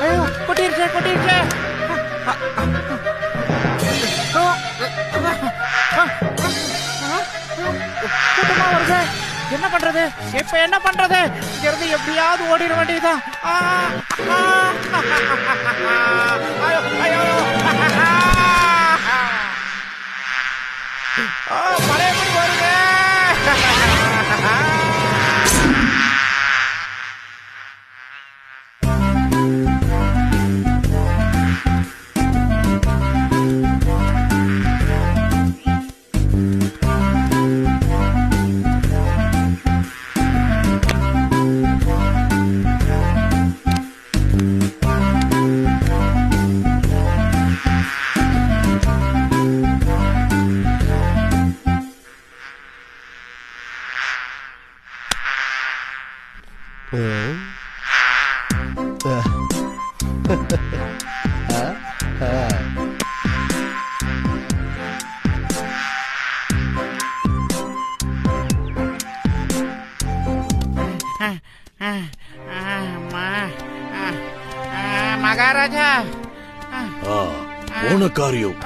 ஐயோ, கொட்டிருச்சே கொட்டிருச்சே. கூட்டமா வருது. என்ன பண்றது? இப்ப என்ன பண்றது? இங்க இருந்து எப்படியாவது ஓடிட வேண்டியதுதான். ஐயோ, ஐயோ. பழையபடி வருது. மகாராஜா போன காரியம்